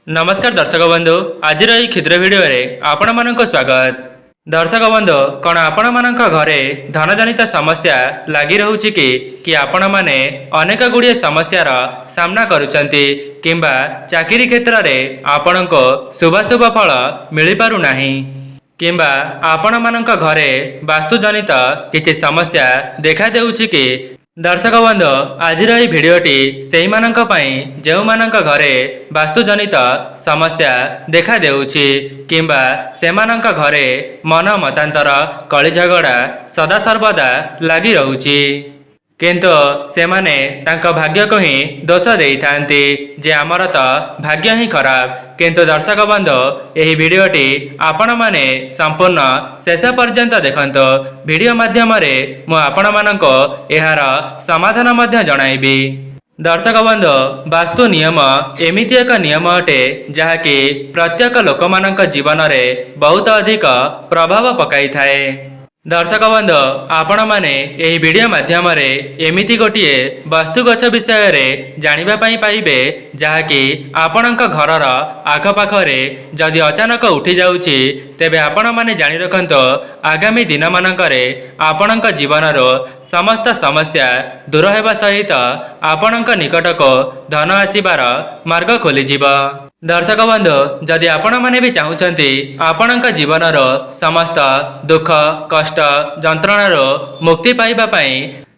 नमस्कार दर्शक बंधु आज क्षुद्र भिडियो आपण मानक स्वागत। दर्शक बंधु कौन आपण मानक घरे धन जनित समस्या लगी रोचे कि आपण माने अनेक गुड़िए समस्यार सामना करुचंती किंबा चाकरी क्षेत्र में आपण को शुभाशुभ फल मिल पारु नाही किंबा आपण मानक घरे वास्तु जनित किसी समस्या देखा देउछि कि दर्शक बंधु आज भिडियोटी से मानक पई जेउ मानक घरे वास्तु जनित समस्या देखा देउछि किंबा से मानक घरे मन मतांतर कली झगड़ा सदा सर्वदा लगी रहुछि किंतु से माने तांको भाग्य को ही दोष देइथांती जे आमर तो भाग्य ही खराब। किंतु दर्शक बंधु यही भिडियोटी आपण माने संपूर्ण शेष पर्यंत देखंतो। भिडियो माध्यम मु आपण मानको एहार समाधान मध्य जणाइबी। दर्शक बंधु वास्तु नियम एमिति एक नियम अटे जहाँकि प्रत्येक लोक मानक जीवन में बहुत अधिक प्रभाव पकाई थाए। दर्शक बंधु आपण माने यही वीडियो माध्यम एमिति गोटे वास्तु गछ विषय रे जानिबा पई पाइबे जहाँकि आपणक घरर आखपाखरे जदि अचानक उठी जाउछि तेबे आपण माने जानि रखंतो आगामी दिन मानकरे आपणक जीवनर समस्त समस्या दूर हेबा सहित आपणक निकटको धन आसीबार मार्ग खोली जिवो। दर्शक बंधु जदि आपण माने भी चाहूचंती आपणक जीवनर समस्त दुख कष्ट जंत्रणार मुक्ति पाइबा पई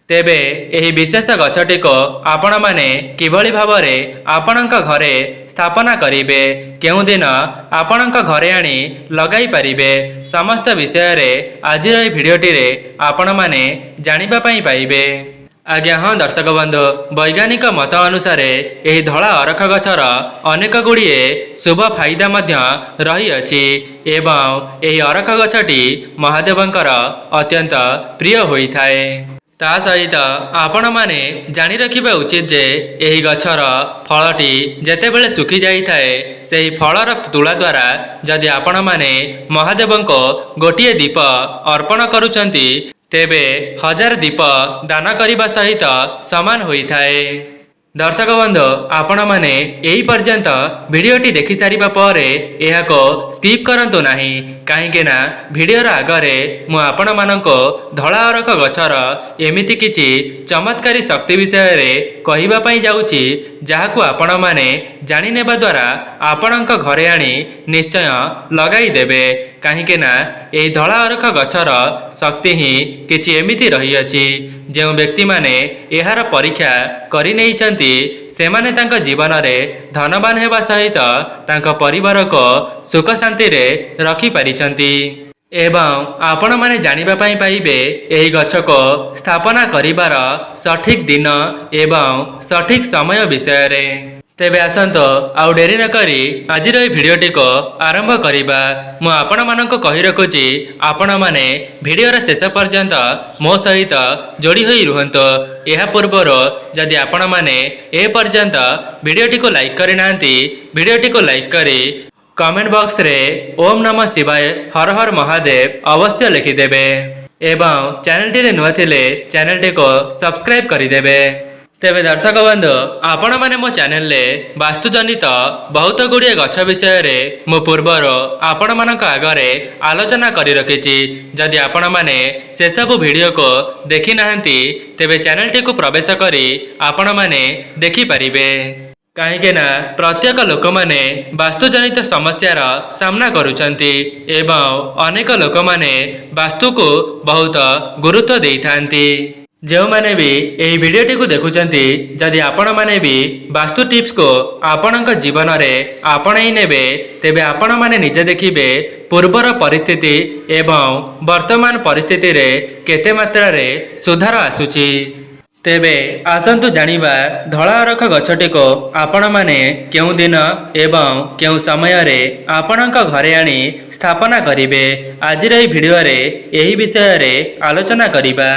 तेबे एही विशेष गछटी को आपण माने किभली भावरे आपणक घरे स्थापना करिवे केउ दिन आपणक घरे आनी लगाई पारिबे समस्त विषय रे आज भिडियोटी रे आपण माने जानिबा पई पाइबे। आज्ञा हाँ दर्शक बंधु वैज्ञानिक मत अनुसार यही धला अरख गछर अनेक गुड़िए शुभ फायदा मध्य रही अछि एवं यही अरख गछटी महादेवंकर अत्यंत प्रिय होइथाए। ता सहित आपण माने जानि रखिबा उचित जे यही गछर फलटी जेतेबेले सुखी जाइथाए सेही फलर तुला द्वारा जदि आपण माने महादेवंको गोटिए दीप अर्पण करुचंती तेबे 1000 दीप दान करने सहित समान होइथाए। दर्शक बंधु आपण माने यही पर्यंत भिडियोटी देखि सारिबा परे एहाको स्किप करंतु नाही काहेकि ना भिडियोर आगरे मु आपण मानको धला अरख गछर एमिति किछि चमत्कारी शक्ति विषय रे कहिबा पई जाउछि जाहाकु आपण माने जानि नेबा द्वारा आपणक घरे आनी निश्चय लगाई देबे काहेकि ना एही धला अरख गछर शक्ति ही किछि एमिति रही अछि जेउ व्यक्ति माने एहार परीक्षा करि नेइछन्ति सेमाने तांका जीवन रे धनवान हेबा सहित तांका परिवार को सुख शांति रे रखि पारिछन्ति एवं आपण माने जानिबा पई पाइबे एही गछ को स्थापना करिबार सठिक दिन एवं सठिक समय विषय रे। तेबे आसंतो आउ डेरी न करी आज भिडियोटी को आरंभ करिबा। मु आपण मानक कहि रखुची आपण माने भिडियोर शेष पर्यंत मो सहित जोड़ी होई रुहंतो। एहा पूर्वर जदि आपण माने ए पर्यंत भिडियोटी को लाइक करि नांती भिडियोटी को लाइक करी कमेंट बॉक्स रे ओम नमः शिवाय हर हर महादेव अवश्य लिखिदेवे एवं चैनल टी नुआ थिले चैनल टी को सब्सक्राइब करिदेवे। तेबे दर्शक बंधु आपण माने मो चैनल ले वास्तु जनित बहुत गुड़िए गछ विषय रे मो पूर्वर आपण मानक आगरे आलोचना करि रखिछि जदि आपण माने से सब वीडियो को देखि नाहंती तेबे चैनल टी को प्रवेश करी आपण माने देखि परिबे काहेकि ना प्रत्येक लोक माने वास्तु जनित समस्यार सामना करुचंती एवं अनेक लोक माने वास्तु को बहुत गुरुत्व देइथांती। जो माने भी यही वीडियोटी को देखुचंती जदि आपण माने भी वास्तु टिप्स को आपणक जीवन रे आपणाई नेबे तेबे आपण माने निजे देखिबे पूर्वर परिस्थिति एवं वर्तमान परिस्थिति रे केते मात्रा रे सुधार आसुची। तेबे आसंतु जानिबा धला अरख गछटी को आपण माने केउ दिन एवं केउ समय रे आपणक घरे आनी स्थापना करिवे आज भिडियो रे यही विषय रे आलोचना करिबा।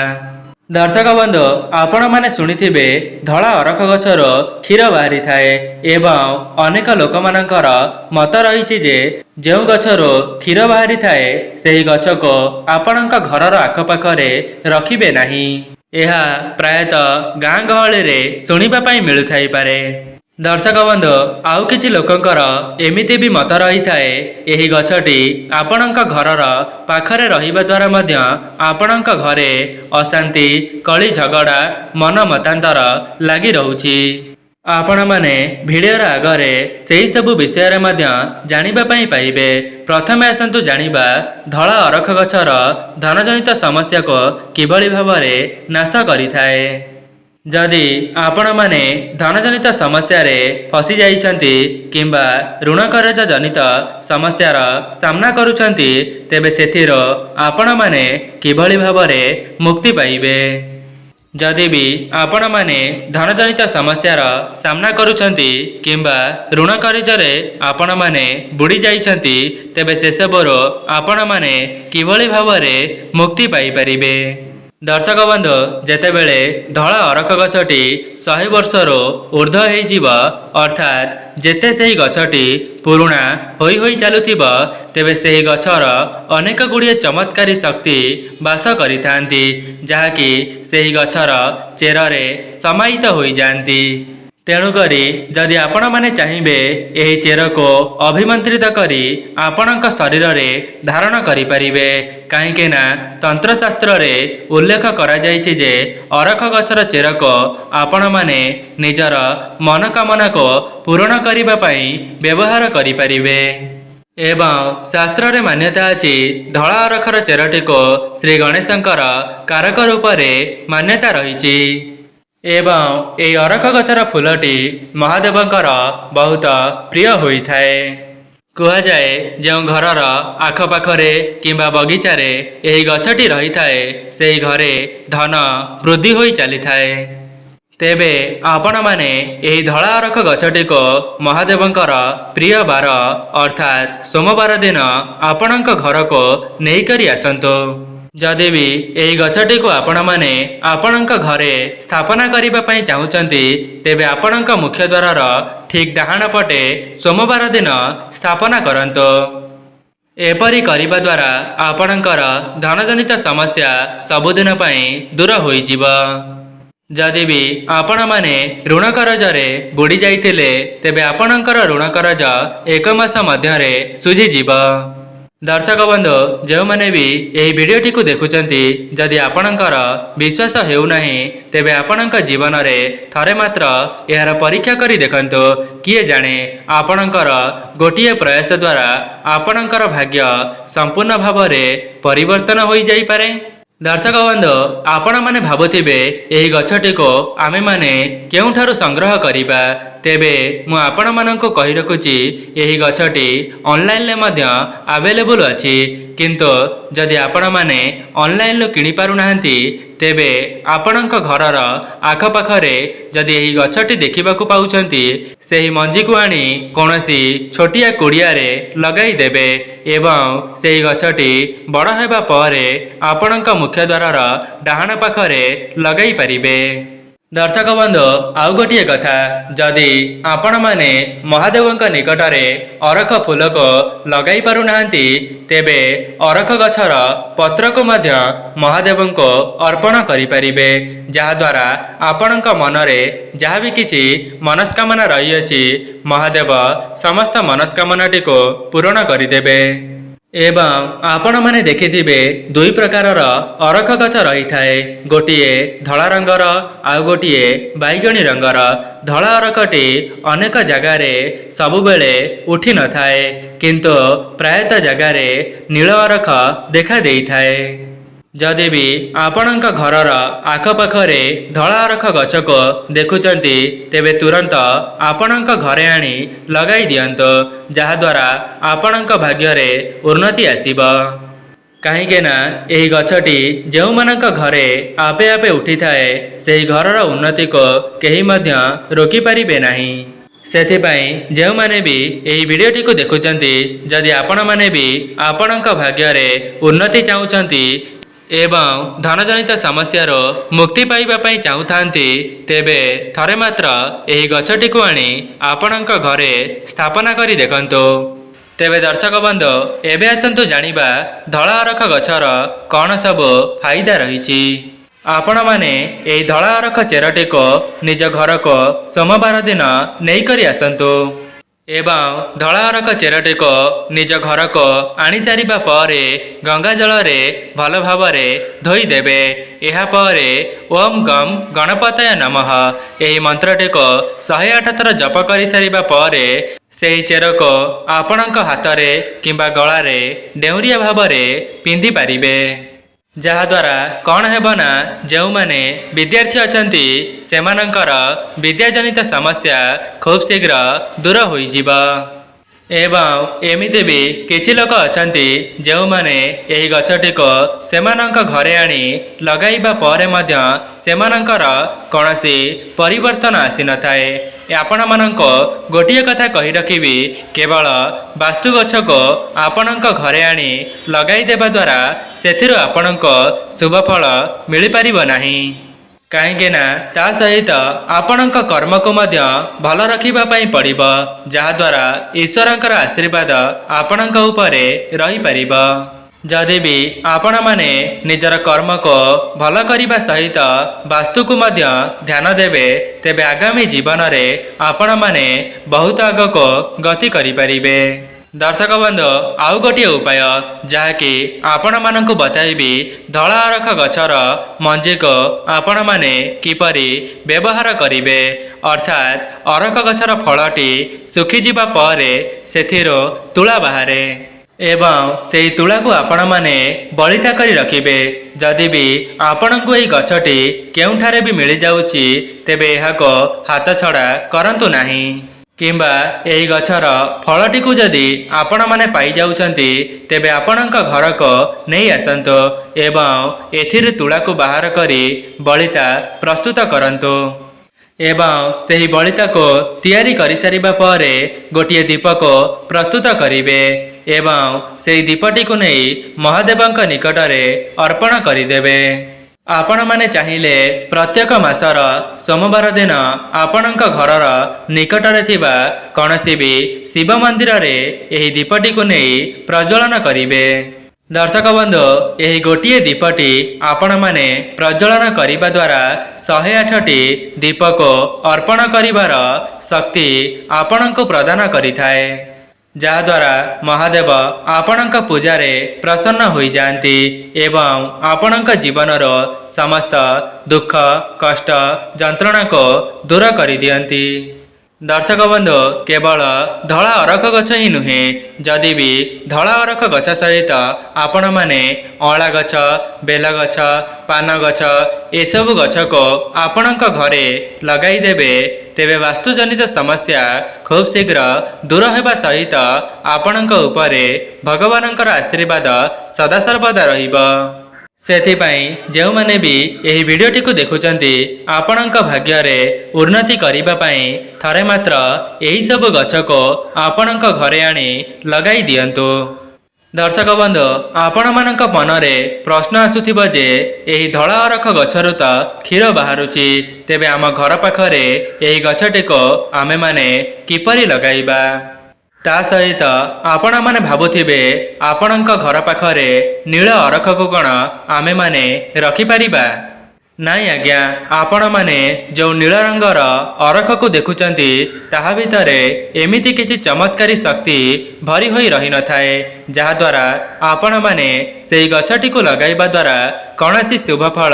दर्शक बंधु आपण माने सुनिथिबे धला अरख गछर क्षीर बाहरी थाए एवं अनेक लोक मानकर मत रही जे जो गछर क्षीर बाहरी थाए सेही गछ को आपणक घरर आखपाखरे रखिबे नाही। यह प्रायतः गाँ गहली रे सुनिबा पई मिलु थाई पारे। दर्शक बंधु आउ किछि लोकंकर एमिति भी मत रही थाए एही गछटी आपणक घरर पाखरे रहिबा द्वारा मध्य आपणक घरे अशांति कली झगड़ा मन मतांतर लागी रहुछि। आपण माने भिडियोर आगरे सेही सबु विषय मध्य जानिबा पई पाइबे। प्रथमे आसंतु जानिबा धला अरख गछर धनजनित समस्या को किभली भाबरे नाश करिथाए। जदि आपण माने धनजनित समस्या रे फसी जाइछंती किंबा ऋण कर्ज जनित समस्यार सामना करूछंती तेबे सेथिरो आपण माने किभली भाबरे मुक्ति पाइबे। जदि भी आपण माने धनजनित समस्यार सामना करूछंती किंबा ऋण कर्जरे आपण माने बुड़ी जाइछंती तेबे से सबरो आपण माने किभली भाबरे मुक्ति पाई परिबे। दर्शक बंधु जेतेबेले धला अरख गछटी 100 वर्षरो ऊर्ध्व होइजिब अर्थात जेते सेही गछटी पुरुणा होई होई चालुथिब तेबे सेही गछर अनेक गुड़िए चमत्कारी शक्ति बास करिथांती जहाँकि सेही गछर चेररे समाहित होई जांती। तेणुकरी जदि आपण माने चाहिबे एही चेर को अभिमंत्रित करी आपणक शरीर रे धारण करि परिबे। काहेकि ना तंत्रशास्त्र रे उल्लेख करा जाइछि जे अरख गछर चेर को आपण माने निजर मनोकामना को पूर्ण करिबा पई व्यवहार करि परिबे। एवं शास्त्र रे मान्यता अछि धला अरखर चेरटी को श्री गणेशंकर कारक रूप रे मान्यता रहिछि। एवं ए अरख गछर फूलटी महादेवंकर बहुत प्रिय होई थाए। कहा जाए जो घरर आखपाखरे किंबा बगीचारे एही गछटी रही थाए सेही घरे धन वृद्धि होई चली थाए। तेबे आपण माने एही धला अरख गछटी को महादेवंकर प्रिय बार अर्थात सोमवार दिन आपणक घर को नहीं करी आसंतो। जदि भी एही गछटी को आपण माने आपणक घरे स्थापना करिबा पई चाहुचंती तेबे आपणक मुख्य द्वारर ठीक डाहाण पटे सोमवार दिन स्थापना करंतो। एपरी करिबा द्वारा आपणकर धनजनित समस्या सबुदिन पई दूर होइजिब। जदि भी आपण माने ऋण कर्जरे बुड़ी जाइतिले तेबे आपणकर ऋण कर्ज 1 मास मध्यरे सुझिजिब। दर्शक बंधु जो मैंने भी यही वीडियोटी को देखुचंती जदि आपणकर विश्वास हेउ नाही तेबे आपणक जीवन रे थरे मात्र यार परीक्षा करी देखंतो। किए जाने आपणकर गोटिए प्रयास द्वारा आपणकर भाग्य संपूर्ण भाव रे परिवर्तन होई जाई पारे। दर्शक बंधु आपण माने भाबुथिबे एही गछटी को आमे माने केउठारु संग्रह करिबा तेबे मु आपण माननको कहि रखुची एही गछटी ऑनलाइन ले मध्य अवेलेबल अछि। किंतु जदि आपण माने ऑनलाइन लो किनि पारु नाहंती तेबे आपणक घरर आखपाखरे जदि एही गछटी देखिबा को पाउछंती सेही मंजी को आनी कोनोसी छोटिया कुड़िया रे लगाई देबे एवं सेही गछटी बड़ हेबा परे आपणक मुख्य द्वारर डाहाण पाखरे लगाई परिबे। दर्शक बंधु आउ गोटे कथा जदि आपण माने महादेवंक निकटरे अरख फूल को लगाई पारु नाहंती तेबे अरख गछर पत्र को मध्य महादेवंको अर्पण करि परिबे जहा द्वारा आपणक मनरे जहा भी किछि मनस्कामना रही अछि महादेव समस्त मनस्कामनाटी को पूर्ण करिदेबे। एवं आपण माने देखिथिबे दुई प्रकारर अरख गछ रही थाए गोटिए धला रंगर आउ गोटिए बैगणी रंगर। धला अरखटी अनेक जगार सबुबेले उठी न थाए किंतु प्रायतः जगार नील अरख देखा देई थाए। जदि भी आपणक घरर आखपाखरे धला अरख गछ को देखुचंती तेबे तुरंत आपणक घरे आनी लगाई दियंतो जहा द्वारा आपणक भाग्य उन्नति आसीब। कहीं ना यही गछटी जो मानक घरे आपे आपे उठी थाए सेही घरर उन्नति को केही मध्य रोकी पारिबे नाही। सेथिपाई जो माने भी यही वीडियोटी को देखुचंती जदि आपण माने भी आपणक भाग्य उन्नति चाहूचंती एवं धनजनित समस्यार मुक्ति पाइबा पई चाहूथांती तेबे थरे मात्र एही गछटी को आनी आपणक घरे स्थापना करी देखंतो। तेबे दर्शक बंधु एबे आसंतु जानिबा धला अरख गछर कौन सब फायदा रहिछि। ଆପଣମାନେ ଏହି ଧଳା ଅରଖ ଚେରଟିକୁ ନିଜ ଘରକୁ ସୋମବାର ଦିନ ନେଇକରି ଆସନ୍ତୁ ଏବଂ ଧଳା ଅରଖ ଚେରଟିକୁ ନିଜ ଘରକୁ ଆଣିସାରିବା ପରେ ଗଙ୍ଗା ଜଳରେ ଭଲ ଭାବରେ ଧୋଇଦେବେ। ଏହାପରେ ଓମ୍ ଗମ୍ ଗଣପତାୟ ନମଃ ଏହି ମନ୍ତ୍ରଟିକୁ 108 ଥର ଜପ କରିସାରିବା ପରେ ସେହି ଚେରକୁ ଆପଣଙ୍କ ହାତରେ କିମ୍ବା ଗଳାରେ ଡେଉଁରିଆ ଭାବରେ ପିନ୍ଧି ପାରିବେ। ଯାହାଦ୍ୱାରା କ'ଣ ହେବ ନା ଯେଉଁମାନେ ବିଦ୍ୟାର୍ଥୀ ଅଛନ୍ତି ସେମାନଙ୍କର ବିଦ୍ୟାଜନିତ ସମସ୍ୟା ଖୁବ୍ ଶୀଘ୍ର ଦୂର ହୋଇଯିବ। ଏବଂ ଏମିତି ବି କିଛି ଲୋକ ଅଛନ୍ତି ଯେଉଁମାନେ ଏହି ଗଛଟିକୁ ସେମାନଙ୍କ ଘରେ ଆଣି ଲଗାଇବା ପରେ ମଧ୍ୟ ସେମାନଙ୍କର କୌଣସି ପରିବର୍ତ୍ତନ ଆସିନଥାଏ। ଆପଣମାନଙ୍କୁ ଗୋଟିଏ କଥା କହି ରଖିବି, କେବଳ ବାସ୍ତୁ ଗଛକୁ ଆପଣଙ୍କ ଘରେ ଆଣି ଲଗାଇଦେବା ଦ୍ୱାରା ସେଥିରୁ ଆପଣଙ୍କୁ ଶୁଭଫଳ ମିଳିପାରିବ ନାହିଁ। କାହିଁକି ନା ତା ସହିତ ଆପଣଙ୍କ କର୍ମକୁ ମଧ୍ୟ ଭଲ ରଖିବା ପାଇଁ ପଡ଼ିବ, ଯାହାଦ୍ୱାରା ଈଶ୍ୱରଙ୍କର ଆଶୀର୍ବାଦ ଆପଣଙ୍କ ଉପରେ ରହିପାରିବ। ଯଦି ବି ଆପଣମାନେ ନିଜର କର୍ମକୁ ଭଲ କରିବା ସହିତ ବାସ୍ତୁକୁ ମଧ୍ୟ ଧ୍ୟାନ ଦେବେ, ତେବେ ଆଗାମୀ ଜୀବନରେ ଆପଣମାନେ ବହୁତ ଆଗକୁ ଗତି କରିପାରିବେ। ଦର୍ଶକ ବନ୍ଧୁ, ଆଉ ଗୋଟିଏ ଉପାୟ ଯାହାକି ଆପଣମାନଙ୍କୁ ବତାଇବି, ଧଳା ଅରଖ ଗଛର ମଞ୍ଜିକୁ ଆପଣମାନେ କିପରି ବ୍ୟବହାର କରିବେ। ଅର୍ଥାତ୍ ଅରଖ ଗଛର ଫଳଟି ଶୁଖିଯିବା ପରେ ସେଥିରୁ ତୁଳା ବାହାରେ ଏବଂ ସେହି ତୁଳାକୁ ଆପଣମାନେ ବଳିତା କରି ରଖିବେ। ଯଦି ବି ଆପଣଙ୍କୁ ଏହି ଗଛଟି କେଉଁଠାରେ ବି ମିଳିଯାଉଛି, ତେବେ ଏହାକୁ ହାତଛଡ଼ା କରନ୍ତୁ ନାହିଁ। କିମ୍ବା ଏହି ଗଛର ଫଳଟିକୁ ଯଦି ଆପଣମାନେ ପାଇଯାଉଛନ୍ତି, ତେବେ ଆପଣଙ୍କ ଘରକୁ ନେଇ ଆସନ୍ତୁ ଏବଂ ଏଥିରେ ତୁଳାକୁ ବାହାର କରି ବଳିତା ପ୍ରସ୍ତୁତ କରନ୍ତୁ। ଏବଂ ସେହି ବଳିତାକୁ ତିଆରି କରିସାରିବା ପରେ ଗୋଟିଏ ଦୀପକୁ ପ୍ରସ୍ତୁତ କରିବେ ଏବଂ ସେହି ଦୀପଟିକୁ ନେଇ ମହାଦେବଙ୍କ ନିକଟରେ ଅର୍ପଣ କରିଦେବେ। ଆପଣମାନେ ଚାହିଁଲେ ପ୍ରତ୍ୟେକ ମାସର ସୋମବାର ଦିନ ଆପଣଙ୍କ ଘରର ନିକଟରେ ଥିବା କୌଣସି ବି ଶିବ ମନ୍ଦିରରେ ଏହି ଦୀପଟିକୁ ନେଇ ପ୍ରଜ୍ୱଳନ କରିବେ। ଦର୍ଶକ ବନ୍ଧୁ, ଏହି ଗୋଟିଏ ଦୀପଟି ଆପଣମାନେ ପ୍ରଜ୍ୱଳନ କରିବା ଦ୍ୱାରା 108ଟି ଦୀପକୁ ଅର୍ପଣ କରିବାର ଶକ୍ତି ଆପଣଙ୍କୁ ପ୍ରଦାନ କରିଥାଏ, ଯାହାଦ୍ୱାରା ମହାଦେବ ଆପଣଙ୍କ ପୂଜାରେ ପ୍ରସନ୍ନ ହୋଇଯାଆନ୍ତି ଏବଂ ଆପଣଙ୍କ ଜୀବନର ସମସ୍ତ ଦୁଃଖ କଷ୍ଟ ଯନ୍ତ୍ରଣାକୁ ଦୂର କରିଦିଅନ୍ତି। ଦର୍ଶକ ବନ୍ଧୁ, କେବଳ ଧଳା ଅରଖ ଗଛ ହିଁ ନୁହେଁ, ଯଦି ବି ଧଳା ଅରଖ ଗଛ ସହିତ ଆପଣମାନେ ଅଁଳା ଗଛ, ବେଲ ଗଛ, ପାନ ଗଛ ଏସବୁ ଗଛକୁ ଆପଣଙ୍କ ଘରେ ଲଗାଇଦେବେ, ତେବେ ବାସ୍ତୁଜନିତ ସମସ୍ୟା ଖୁବ୍ ଶୀଘ୍ର ଦୂର ହେବା ସହିତ ଆପଣଙ୍କ ଉପରେ ଭଗବାନଙ୍କର ଆଶୀର୍ବାଦ ସଦାସର୍ବଦା ରହିବ। ସେଥିପାଇଁ ଯେଉଁମାନେ ବି ଏହି ଭିଡ଼ିଓଟିକୁ ଦେଖୁଛନ୍ତି, ଆପଣଙ୍କ ଭାଗ୍ୟରେ ଉନ୍ନତି କରିବା ପାଇଁ ଥରେ ମାତ୍ର ଏହିସବୁ ଗଛକୁ ଆପଣଙ୍କ ଘରେ ଆଣି ଲଗାଇ ଦିଅନ୍ତୁ। ଦର୍ଶକ ବନ୍ଧୁ, ଆପଣମାନଙ୍କ ମନରେ ପ୍ରଶ୍ନ ଆସୁଥିବ ଯେ ଏହି ଧଳା ଅରଖ ଗଛରୁ ତ କ୍ଷୀର ବାହାରୁଛି, ତେବେ ଆମ ଘର ପାଖରେ ଏହି ଗଛଟିକୁ ଆମେମାନେ କିପରି ଲଗାଇବା? ତା ସହିତ ଆପଣମାନେ ଭାବୁଥିବେ ଆପଣଙ୍କ ଘର ପାଖରେ ନୀଳ ଅରଖକୁ କ'ଣ ଆମେମାନେ ରଖିପାରିବା? ନାଇଁ ଆଜ୍ଞା, ଆପଣମାନେ ଯେଉଁ ନୀଳ ରଙ୍ଗର ଅରଖକୁ ଦେଖୁଛନ୍ତି ତାହା ଭିତରେ ଏମିତି କିଛି ଚମତ୍କାରୀ ଶକ୍ତି ଭରି ହୋଇ ରହିନଥାଏ, ଯାହାଦ୍ୱାରା ଆପଣମାନେ ସେହି ଗଛଟିକୁ ଲଗାଇବା ଦ୍ୱାରା କୌଣସି ଶୁଭଫଳ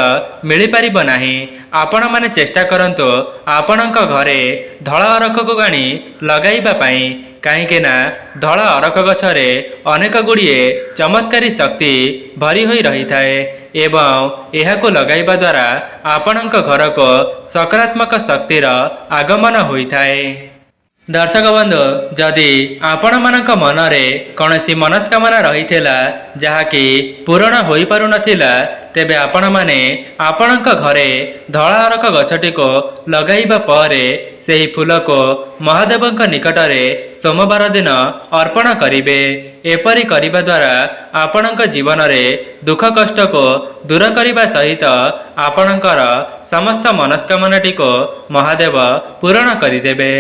ମିଳିପାରିବ ନାହିଁ। ଆପଣମାନେ ଚେଷ୍ଟା କରନ୍ତୁ ଆପଣଙ୍କ ଘରେ ଧଳା ଅରଖକୁ ଆଣି ଲଗାଇବା ପାଇଁ, କାହିଁକି ନା ଧଳା ଅରଖ ଗଛରେ ଅନେକ ଗୁଡ଼ିଏ ଚମତ୍କାରୀ ଶକ୍ତି ଭରି ହୋଇ ରହିଥାଏ ଏବଂ ଏହାକୁ ଲଗାଇବା ଦ୍ୱାରା ଆପଣଙ୍କ ଘରକୁ ସକାରାତ୍ମକ ଶକ୍ତିର ଆଗମନ ହୋଇଥାଏ। ଦର୍ଶକ ବନ୍ଧୁ, ଯଦି ଆପଣମାନଙ୍କ ମନରେ କୌଣସି ମନସ୍କାମନା ରହିଥିଲା ଯାହାକି ପୂରଣ ହୋଇପାରୁନଥିଲା, ତେବେ ଆପଣମାନେ ଆପଣଙ୍କ ଘରେ ଧଳା ଅରଖ ଗଛଟିକୁ ଲଗାଇବା ପରେ ସେହି ଫୁଲକୁ ମହାଦେବଙ୍କ ନିକଟରେ ସୋମବାର ଦିନ ଅର୍ପଣ କରିବେ। ଏପରି କରିବା ଦ୍ୱାରା ଆପଣଙ୍କ ଜୀବନରେ ଦୁଃଖ କଷ୍ଟକୁ ଦୂର କରିବା ସହିତ ଆପଣଙ୍କର ସମସ୍ତ ମନସ୍କାମନାଟିକୁ ମହାଦେବ ପୂରଣ କରିଦେବେ।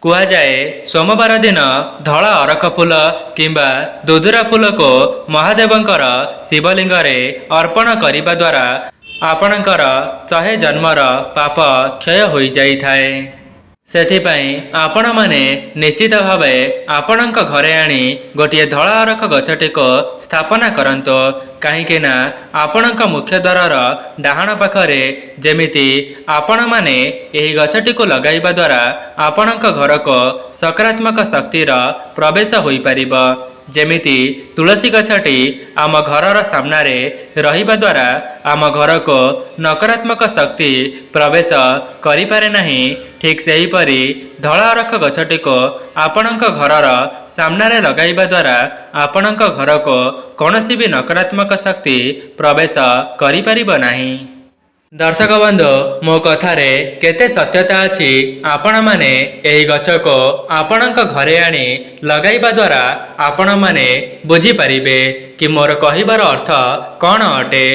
କୁହାଯାଏ ସୋମବାର ଦିନ ଧଳା ଅରଖ ଫୁଲ କିମ୍ବା ଦୁଦୁରା ଫୁଲକୁ ମହାଦେବଙ୍କର ଶିବଲିଙ୍ଗରେ ଅର୍ପଣ କରିବା ଦ୍ୱାରା ଆପଣଙ୍କର 100 ଜନ୍ମର ପାପ କ୍ଷୟ ହୋଇଯାଇଥାଏ। ସେଥିପାଇଁ ଆପଣମାନେ ନିଶ୍ଚିତ ଭାବେ ଆପଣଙ୍କ ଘରେ ଆଣି ଗୋଟିଏ ଧଳା ଅରଖ ଗଛଟିକୁ ସ୍ଥାପନା କରନ୍ତୁ। କାହିଁକି ନା ଆପଣଙ୍କ ମୁଖ୍ୟ ଦ୍ୱାରର ଡାହାଣ ପାଖରେ ଯେମିତି ଆପଣମାନେ ଏହି ଗଛଟିକୁ ଲଗାଇବା ଦ୍ୱାରା ଆପଣଙ୍କ ଘରକୁ ସକାରାତ୍ମକ ଶକ୍ତିର ପ୍ରବେଶ ହୋଇପାରିବ। ଯେମିତି ତୁଳସୀ ଗଛଟି ଆମ ଘରର ସାମ୍ନାରେ ରହିବା ଦ୍ୱାରା ଆମ ଘରକୁ ନକାରାତ୍ମକ ଶକ୍ତି ପ୍ରବେଶ କରିପାରେ ନାହିଁ, ଠିକ୍ ସେହିପରି ଧଳା ଅରଖ ଗଛଟିକୁ ଆପଣଙ୍କ ଘରର ସାମ୍ନାରେ ଲଗାଇବା ଦ୍ୱାରା ଆପଣଙ୍କ ଘରକୁ କୌଣସି ବି ନକାରାତ୍ମକ ଶକ୍ତି ପ୍ରବେଶ କରିପାରିବ ନାହିଁ। ଦର୍ଶକ ବନ୍ଧୁ, ମୋ କଥାରେ କେତେ ସତ୍ୟତା ଅଛି ଆପଣମାନେ ଏହି ଗଛକୁ ଆପଣଙ୍କ ଘରେ ଆଣି ଲଗାଇବା ଦ୍ୱାରା ଆପଣମାନେ ବୁଝିପାରିବେ କି ମୋର କହିବାର ଅର୍ଥ କ'ଣ ଅଟେ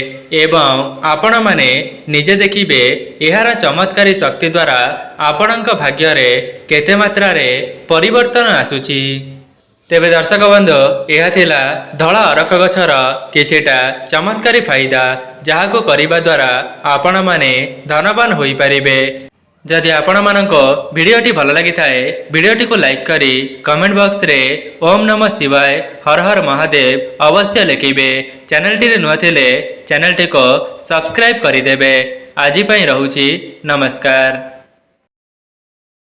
ଏବଂ ଆପଣମାନେ ନିଜେ ଦେଖିବେ ଏହାର ଚମତ୍କାରୀ ଶକ୍ତି ଦ୍ୱାରା ଆପଣଙ୍କ ଭାଗ୍ୟରେ କେତେ ମାତ୍ରାରେ ପରିବର୍ତ୍ତନ ଆସୁଛି। ତେବେ ଦର୍ଶକ ବନ୍ଧୁ, ଏହା ଥିଲା ଧଳା ଅରଖ ଗଛର କିଛିଟା ଚମତ୍କାରୀ ଫାଇଦା, ଯାହାକୁ କରିବା ଦ୍ୱାରା ଆପଣମାନେ ଧନବାନ ହୋଇପାରିବେ। ଯଦି ଆପଣମାନଙ୍କୁ ଭିଡ଼ିଓଟି ଭଲ ଲାଗିଥାଏ, ଭିଡ଼ିଓଟିକୁ ଲାଇକ୍ କରି କମେଣ୍ଟ ବକ୍ସରେ ଓମ୍ ନମଃ ଶିବାୟ ହର ହର ମହାଦେବ ଅବଶ୍ୟ ଲେଖିବେ। ଚ୍ୟାନେଲଟିରେ ନୂଆ ଥିଲେ ଚ୍ୟାନେଲଟିକୁ ସବସ୍କ୍ରାଇବ୍ କରିଦେବେ। ଆଜି ପାଇଁ ରହୁଛି, ନମସ୍କାର।